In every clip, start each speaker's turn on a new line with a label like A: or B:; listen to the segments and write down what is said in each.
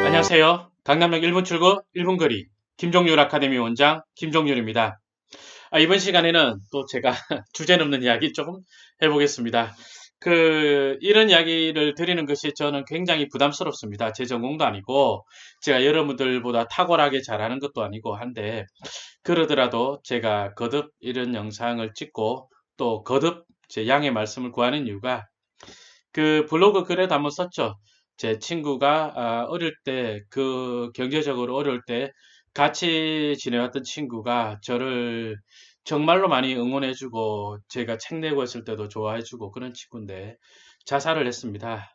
A: 안녕하세요. 강남역 1분 출구 1분 거리 김종률 아카데미 원장 김종률입니다. 이번 시간에는 또 제가 주제 넘는 이야기 조금 해보겠습니다. 이런 이야기를 드리는 것이 저는 굉장히 부담스럽습니다. 제 전공도 아니고 제가 여러분들보다 탁월하게 잘하는 것도 아니고 한데, 그러더라도 제가 거듭 이런 영상을 찍고 또 거듭 제 양해 말씀을 구하는 이유가, 블로그 글에도 한번 썼죠. 제 친구가 어릴 때, 경제적으로 어려울 때 같이 지내왔던 친구가 저를 정말로 많이 응원해주고 제가 책 내고 했을 때도 좋아해주고 그런 친구인데 자살을 했습니다.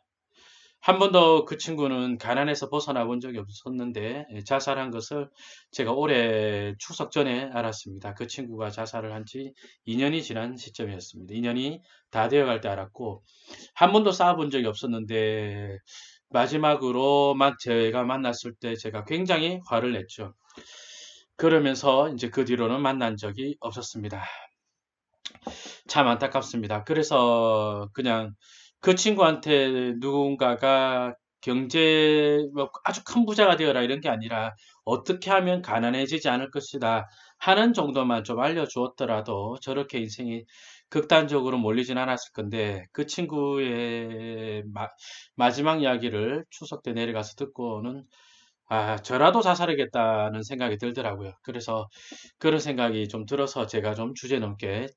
A: 한 번도 그 친구는 가난에서 벗어나 본 적이 없었는데 자살한 것을 제가 올해 추석 전에 알았습니다. 그 친구가 자살을 한 지 2년이 지난 시점이었습니다. 2년이 다 되어갈 때 알았고, 한 번도 싸워본 적이 없었는데 마지막으로만 제가 만났을 때 제가 굉장히 화를 냈죠. 그러면서 이제 그 뒤로는 만난 적이 없었습니다. 참 안타깝습니다. 그래서 그냥 그 친구한테 누군가가 뭐 아주 큰 부자가 되어라 이런 게 아니라 어떻게 하면 가난해지지 않을 것이다 하는 정도만 좀 알려주었더라도 저렇게 인생이 극단적으로 몰리진 않았을 건데, 그 친구의 마지막 이야기를 추석 때 내려가서 듣고는 저라도 자살하겠다는 생각이 들더라고요. 그래서 그런 생각이 좀 들어서 제가 좀 주제넘게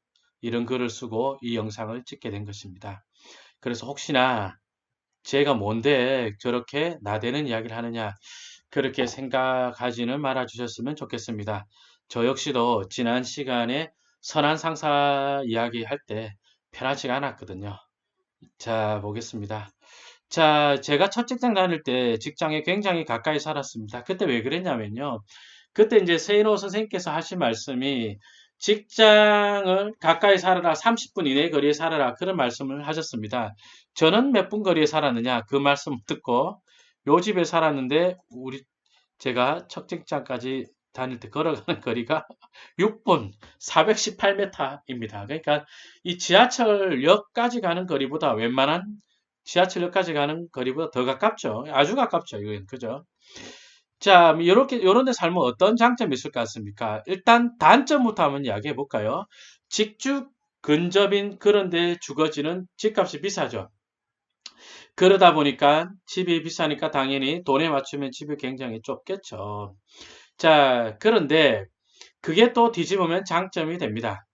A: 이런 글을 쓰고 이 영상을 찍게 된 것입니다. 그래서 혹시나 제가 뭔데 저렇게 나대는 이야기를 하느냐, 그렇게 생각하지는 말아 주셨으면 좋겠습니다. 저 역시도 지난 시간에 선한 상사 이야기할 때 편하지가 않았거든요. 자, 보겠습니다. 자, 제가 첫 직장 다닐 때 직장에 굉장히 가까이 살았습니다. 그때 왜 그랬냐면요. 그때 이제 세인호 선생님께서 하신 말씀이 직장을 가까이 살아라, 30분 이내 거리에 살아라, 그런 말씀을 하셨습니다. 저는 몇 분 거리에 살았느냐, 그 말씀 듣고 요 집에 살았는데 제가 첫 직장까지 다닐 때 걸어가는 거리가 6분, 418m입니다. 그러니까 이 지하철역까지 가는 거리보다, 웬만한 지하철역까지 가는 거리보다 더 가깝죠. 아주 가깝죠. 이건 그죠? 자, 요런 데 살면 어떤 장점이 있을 것 같습니까? 일단 단점부터 한번 이야기해 볼까요? 직주 근접인 그런 데 주거지는 집값이 비싸죠. 그러다 보니까 집이 비싸니까 당연히 돈에 맞추면 집이 굉장히 좁겠죠. 자, 그런데 그게 또 뒤집으면 장점이 됩니다.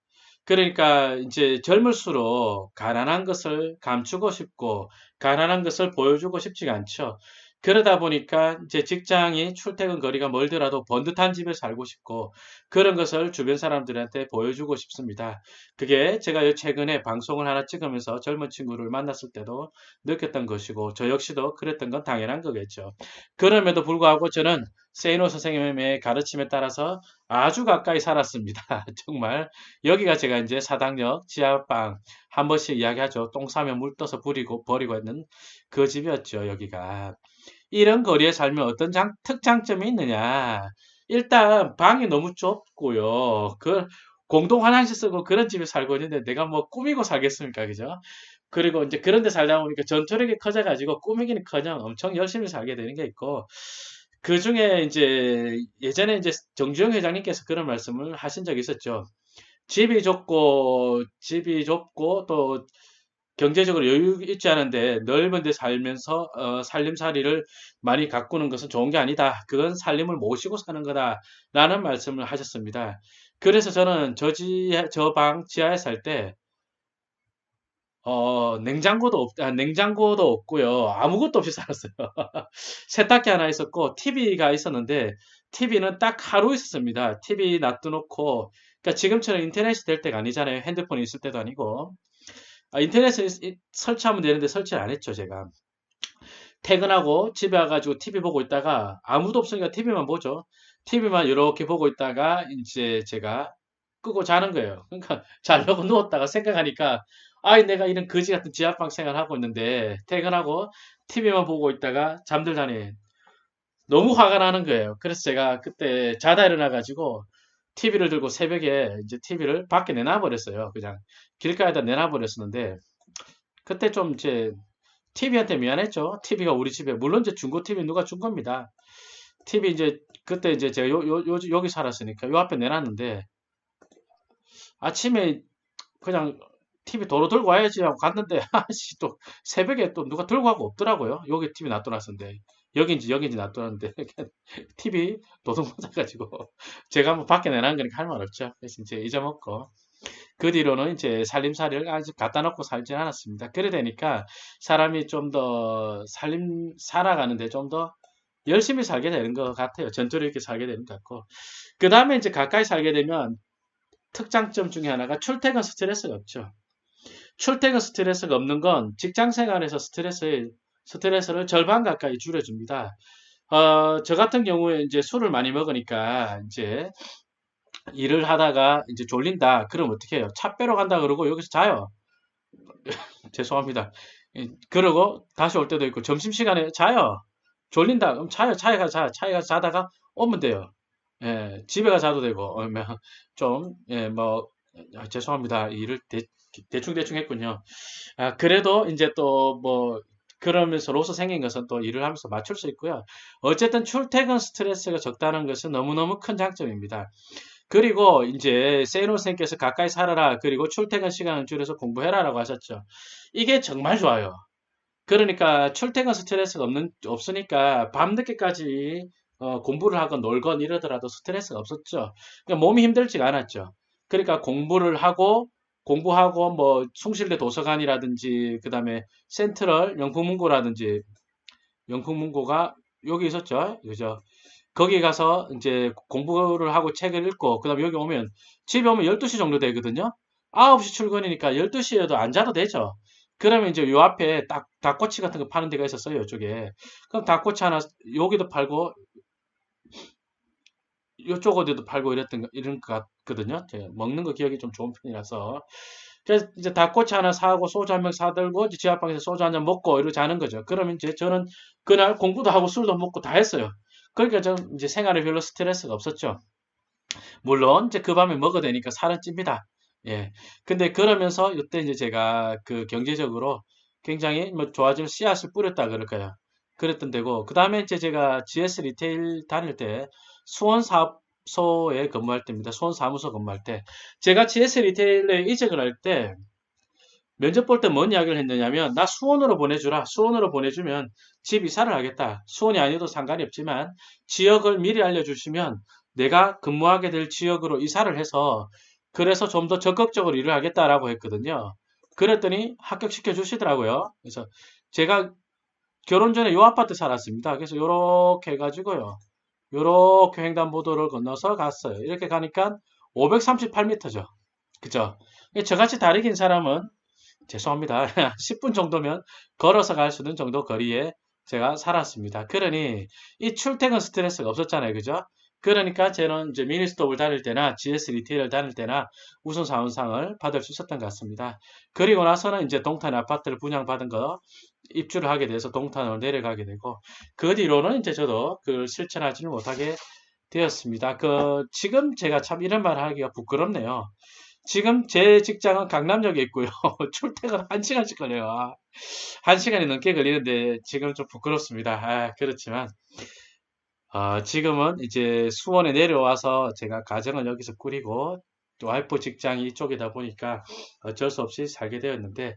A: 그러니까 이제 젊을수록 가난한 것을 감추고 싶고 가난한 것을 보여주고 싶지가 않죠. 그러다 보니까 이제 직장이 출퇴근 거리가 멀더라도 번듯한 집에 살고 싶고 그런 것을 주변 사람들한테 보여주고 싶습니다. 그게 제가 최근에 방송을 하나 찍으면서 젊은 친구를 만났을 때도 느꼈던 것이고, 저 역시도 그랬던 건 당연한 거겠죠. 그럼에도 불구하고 저는 세이노 선생님의 가르침에 따라서 아주 가까이 살았습니다. 정말 여기가 제가 이제 사당역 지하방, 한 번씩 이야기하죠. 똥 싸면 물 떠서 버리고 있는 그 집이었죠, 여기가. 이런 거리에 살면 어떤 특장점이 있느냐. 일단 방이 너무 좁고요. 공동 화장실 쓰고 그런 집에 살고 있는데 내가 뭐 꾸미고 살겠습니까? 그죠? 그리고 이제 그런 데 살다 보니까 전투력이 커져가지고 꾸미기는커녕 엄청 열심히 살게 되는 게 있고, 그 중에 이제 예전에 이제 정주영 회장님께서 그런 말씀을 하신 적이 있었죠. 집이 좁고 또 경제적으로 여유 있지 않은데 넓은 데 살면서 살림살이를 많이 가꾸는 것은 좋은 게 아니다. 그건 살림을 모시고 사는 거다. 라는 말씀을 하셨습니다. 그래서 저는 저 방 지하에 살 때, 냉장고도 없고요. 아무것도 없이 살았어요. 세탁기 하나 있었고, TV가 있었는데, TV는 딱 하루 있었습니다. TV 놔두놓고, 그러니까 지금처럼 인터넷이 될 때가 아니잖아요. 핸드폰이 있을 때도 아니고. 인터넷을 설치하면 되는데 설치를 안 했죠, 제가. 퇴근하고 집에 와가지고 TV 보고 있다가 아무도 없으니까 TV만 보죠. TV만 이렇게 보고 있다가 이제 제가 끄고 자는 거예요. 그러니까 자려고 누웠다가 생각하니까, 내가 이런 거지 같은 지하방 생활하고 있는데 퇴근하고 TV만 보고 있다가 잠들다니 너무 화가 나는 거예요. 그래서 제가 그때 자다 일어나가지고 TV를 들고 새벽에 이제 TV를 밖에 내놔 버렸어요. 그냥 길가에다 내놔 버렸었는데, 그때 좀 이제 TV한테 미안했죠. TV가 우리 집에, 물론 이제 중고 TV 누가 준 겁니다. TV 이제, 그때 이제 제가 여기 살았으니까 요 앞에 내놨는데, 아침에 그냥 TV 도로 들고 와야지 하고 갔는데, 아씨, 또 새벽에 또 누가 들고 가고 없더라고요. 여기 TV 놔둬놨었는데. 여긴지 놔둬놨는데, TV 도둑 맞아가지고, 제가 한번 밖에 내놓은 거니까 할 말 없죠. 그래서 이제 잊어먹고. 그 뒤로는 이제 살림살이를 아직 갖다 놓고 살진 않았습니다. 그래 되니까 사람이 좀 더 살아가는데 좀 더 열심히 살게 되는 것 같아요. 전투력 있게 살게 되는 것 같고. 그 다음에 이제 가까이 살게 되면 특장점 중에 하나가 출퇴근 스트레스가 없죠. 출퇴근 스트레스가 없는 건 직장 생활에서 스트레스를 절반 가까이 줄여줍니다. 저 같은 경우에 이제 술을 많이 먹으니까 이제 일을 하다가 이제 졸린다. 그럼 어떻게 해요? 차 빼러 간다 그러고 여기서 자요. 죄송합니다. 그러고 다시 올 때도 있고 점심시간에 자요. 졸린다. 그럼 자요. 차에 가서 자. 차에 가서 자다가 오면 돼요. 예, 집에 가서 자도 되고 좀, 예, 뭐, 죄송합니다. 일을 대충 했군요. 그래도 이제 또 뭐, 그러면서로서 생긴 것은 또 일을 하면서 맞출 수 있고요. 어쨌든 출퇴근 스트레스가 적다는 것은 너무너무 큰 장점입니다. 그리고 이제 세이노 선생님께서 가까이 살아라. 그리고 출퇴근 시간을 줄여서 공부해라라고 하셨죠. 이게 정말 좋아요. 그러니까 출퇴근 스트레스가 없으니까 밤늦게까지 공부를 하건 놀건 이러더라도 스트레스가 없었죠. 그러니까 몸이 힘들지가 않았죠. 그러니까 공부하고 뭐 숭실대 도서관이라든지 그다음에 센트럴 영풍문고가 여기 있었죠. 그죠? 거기 가서 이제 공부를 하고 책을 읽고 그다음에 여기 오면 집에 오면 12시 정도 되거든요. 9시 출근이니까 12시에도 안 자도 되죠. 그러면 이제 요 앞에 닭꼬치 같은 거 파는 데가 있었어요, 이쪽에. 그럼 닭꼬치 하나 여기도 팔고 요쪽 어디도 팔고 이런 것 같거든요. 제가 먹는 거 기억이 좀 좋은 편이라서. 그래서 이제 닭꼬치 하나 사고 소주 한 병 사들고 이제 집 앞방에서 소주 한 잔 먹고 이러고 자는 거죠. 그러면 이제 저는 그날 공부도 하고 술도 먹고 다 했어요. 그러니까 좀 이제 생활에 별로 스트레스가 없었죠. 물론 이제 그 밤에 먹어야 되니까 살은 찝니다. 예. 근데 그러면서 이때 이제 제가 그 경제적으로 굉장히 뭐 좋아질 씨앗을 뿌렸다 그럴까요? 그랬던 데고 그 다음에 이제 제가 GS 리테일 다닐 때 수원 사업소에 근무할 때입니다. 수원 사무소 근무할 때 제가 GS 리테일에 이직을 할 때 면접 볼 때 뭔 이야기를 했느냐면 나 수원으로 보내주라. 수원으로 보내주면 집 이사를 하겠다. 수원이 아니어도 상관이 없지만 지역을 미리 알려주시면 내가 근무하게 될 지역으로 이사를 해서 그래서 좀 더 적극적으로 일을 하겠다라고 했거든요. 그랬더니 합격시켜 주시더라고요. 그래서 제가 결혼 전에 요 아파트 살았습니다. 그래서 요렇게 해가지고요. 요렇게 횡단보도를 건너서 갔어요. 이렇게 가니까 538m죠. 그죠? 저같이 다리 긴 사람은 죄송합니다. 10분 정도면 걸어서 갈 수 있는 정도 거리에 제가 살았습니다. 그러니 이 출퇴근 스트레스가 없었잖아요. 그죠? 그러니까 저는 이제 미니스톱을 다닐 때나 GS 리테일을 다닐 때나 우선 사원상을 받을 수 있었던 것 같습니다. 그리고 나서는 이제 동탄 아파트를 분양받은 거 입주를 하게 돼서 동탄으로 내려가게 되고 그 뒤로는 이제 저도 그걸 실천하지는 못하게 되었습니다. 지금 제가 참 이런 말 하기가 부끄럽네요. 지금 제 직장은 강남역에 있고요. 출퇴근 1시간씩 걸려요. 1시간이 넘게 걸리는데 지금 좀 부끄럽습니다. 그렇지만 지금은 이제 수원에 내려와서 제가 가정을 여기서 꾸리고 또 와이프 직장이 이쪽이다 보니까 어쩔 수 없이 살게 되었는데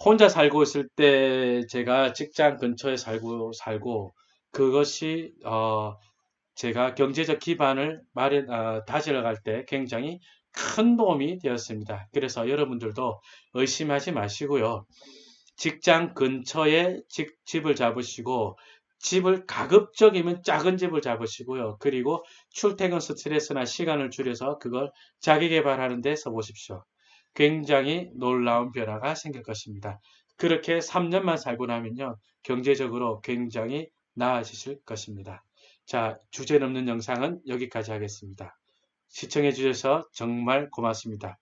A: 혼자 살고 있을 때 제가 직장 근처에 살고 그것이 제가 경제적 기반을 다지러 갈 때 굉장히 큰 도움이 되었습니다. 그래서 여러분들도 의심하지 마시고요. 직장 근처에 집을 잡으시고 집을 가급적이면 작은 집을 잡으시고요. 그리고 출퇴근 스트레스나 시간을 줄여서 그걸 자기 개발하는 데 써보십시오. 굉장히 놀라운 변화가 생길 것입니다. 그렇게 3년만 살고 나면요. 경제적으로 굉장히 나아지실 것입니다. 자, 주제 넘는 영상은 여기까지 하겠습니다. 시청해 주셔서 정말 고맙습니다.